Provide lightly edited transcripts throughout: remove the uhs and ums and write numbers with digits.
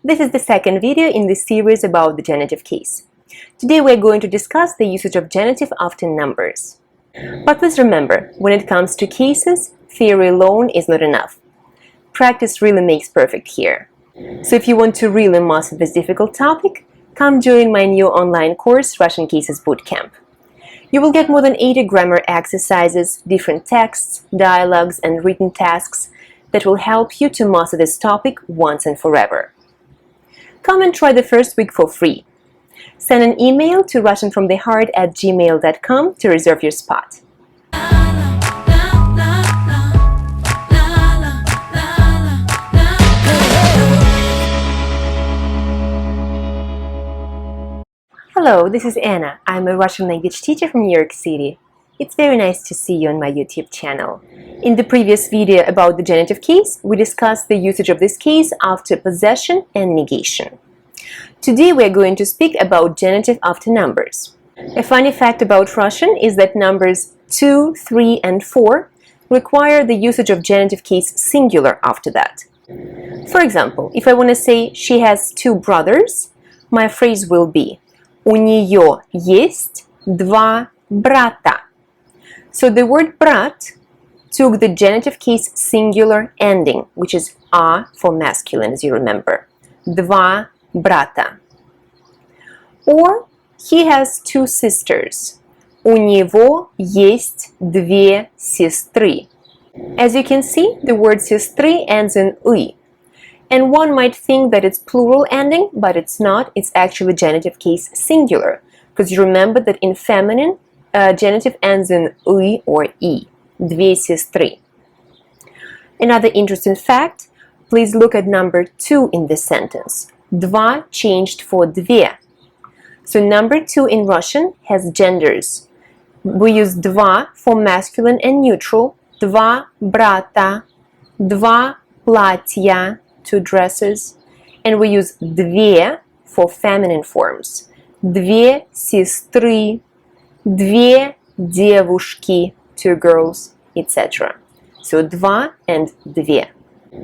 This is the second video in this series about the genitive case. Today we're going to discuss the usage of genitive after numbers. But please remember, when it comes to cases, theory alone is not enough. Practice really makes perfect here. So if you want to really master this difficult topic, come join my new online course, Russian Cases Bootcamp. You will get more than 80 grammar exercises, different texts, dialogues, and written tasks that will help you to master this topic once and forever. Come and try the first week for free. Send an email to russianfromtheheart@gmail.com to reserve your spot. Hello, this is Anna. I'm a Russian language teacher from New York City. It's very nice to see you on my YouTube channel. In the previous video about the genitive case, we discussed the usage of this case after possession and negation. Today we are going to speak about genitive after numbers. A funny fact about Russian is that numbers 2, 3, and 4 require the usage of genitive case singular after that. For example, if I want to say she has 2 brothers, my phrase will be «У нее есть 2 брата». So the word «брат» took the genitive case singular ending, which is «a» for masculine, as you remember. «Два брата». Or he has 2 sisters. У него есть 2 сестры. As you can see, the word сестры ends in «ы». And one might think that it's plural ending, but it's not. It's actually genitive case singular, because you remember that in feminine, genitive ends in «ы» or «и». Две сестры. Another interesting fact, please look at number 2 in this sentence. Два changed for две. So number 2 in Russian has genders. We use два for masculine and neutral. Два брата, два платья, 2 dresses. And we use две for feminine forms. Две сестры, две девушки, 2 girls, etc. So два and две.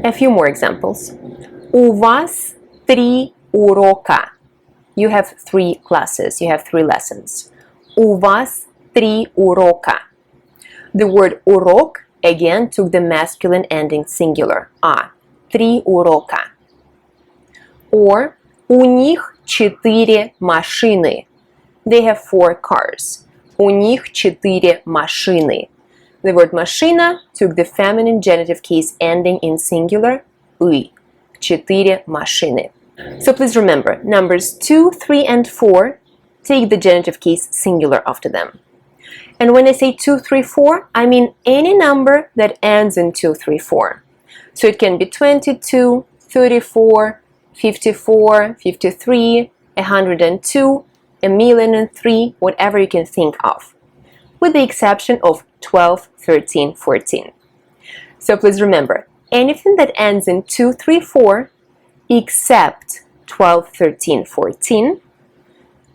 A few more examples. У вас 3 урока. You have 3 classes, you have 3 lessons. У вас 3 урока. The word урок again took the masculine ending singular, а. 3 урока. Or у них 4 машины. They have 4 cars. У них 4 машины. The word машина took the feminine genitive case ending in singular, «ы». 4 машины. So please remember, numbers 2, 3, and 4 take the genitive case singular after them. And when I say 2, 3, 4, I mean any number that ends in 2, 3, 4. So it can be 22, 34, 54, 53, 102, 1,000,003, whatever you can think of, with the exception of 12, 13, 14. So please remember, anything that ends in 2, 3, 4 except 12, 13, 14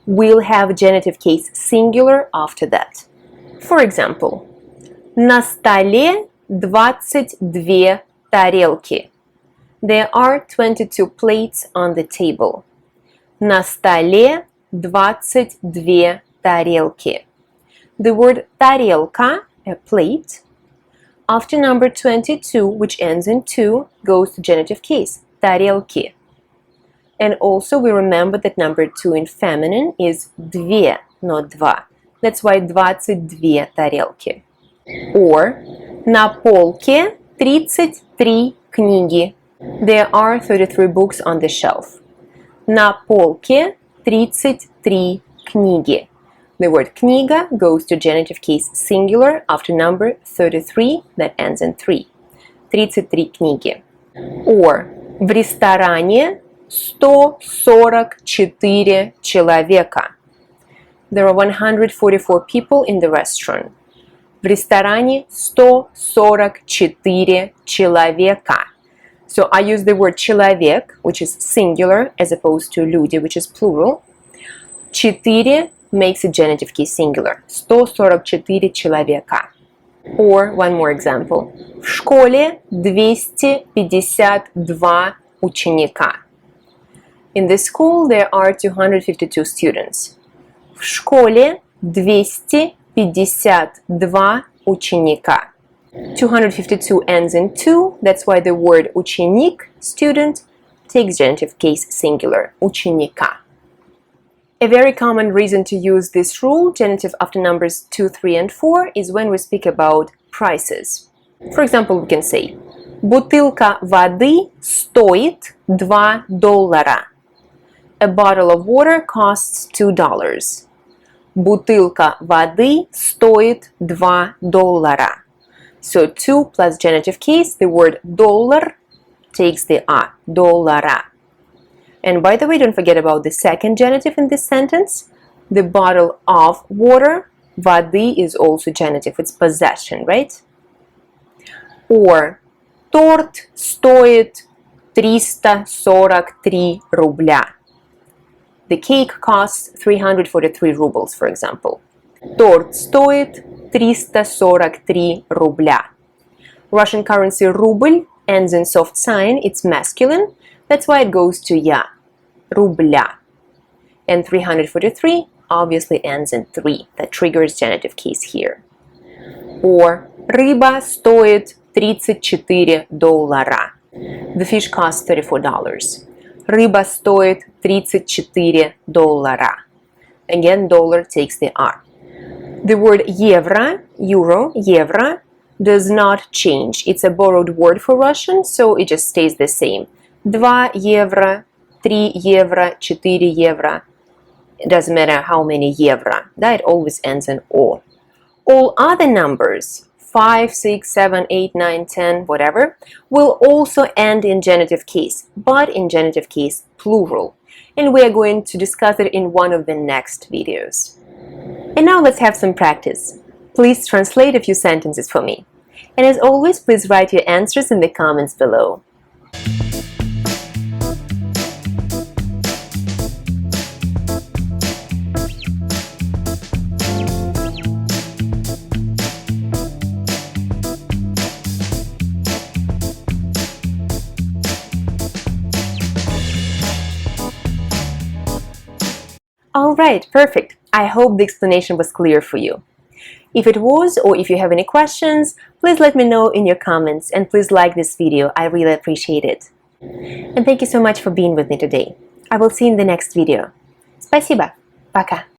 will have genitive case singular after that. For example, на столе 22 тарелки. There are 22 plates on the table. На столе 22 тарелки. The word тарелка, a plate, after number 22, which ends in 2, goes to genitive case, тарелки. And also we remember that number 2 in feminine is две, not два. That's why 22 тарелки. Or на полке 33 книги. There are 33 books on the shelf. На полке 33 книги. The word книга goes to genitive case singular after number 33 that ends in 3. 33 книги. Or в ресторане 144 человека. There are 144 people in the restaurant. В ресторане 144 человека. So I use the word человек, which is singular, as opposed to люди, which is plural. 4 makes a genitive case singular. 144 человека. Or one more example. В школе 252 ученика. In this school there are 252 students. В школе 252 ученика. 252 ends in 2, that's why the word ученик, student, takes genitive case singular, ученика. A very common reason to use this rule, genitive after numbers 2, 3, and 4, is when we speak about prices. For example, we can say бутылка воды стоит $2. A bottle of water costs $2. Бутылка воды стоит $2. So 2 plus genitive case, the word dollar takes the a, доллара. And by the way, don't forget about the second genitive in this sentence. The bottle of water, воды, is also genitive, it's possession, right? Or торт стоит 343 рубля. The cake costs 343 rubles, for example. Торт стоит 343 рубля. Russian currency ruble ends in soft sign, it's masculine, that's why it goes to ya, рубля. And 343 obviously ends in 3, that triggers genitive case here. Or рыба стоит $34. The fish costs $34. Рыба стоит $34. Again, dollar takes the R. The word евро, euro, евро, does not change. It's a borrowed word for Russian, so it just stays the same. 2 евро, 3 евро, 4 евро. It doesn't matter how many евро. It always ends in O. All other numbers, 5, 6, 7, 8, 9, 10, whatever, will also end in genitive case, but in genitive case plural. And we are going to discuss it in one of the next videos. And now let's have some practice. Please translate a few sentences for me. And as always, please write your answers in the comments below. Alright, perfect. I hope the explanation was clear for you. If it was, or if you have any questions, please let me know in your comments, and please like this video. I really appreciate it. And thank you so much for being with me today. I will see you in the next video. Спасибо. Пока.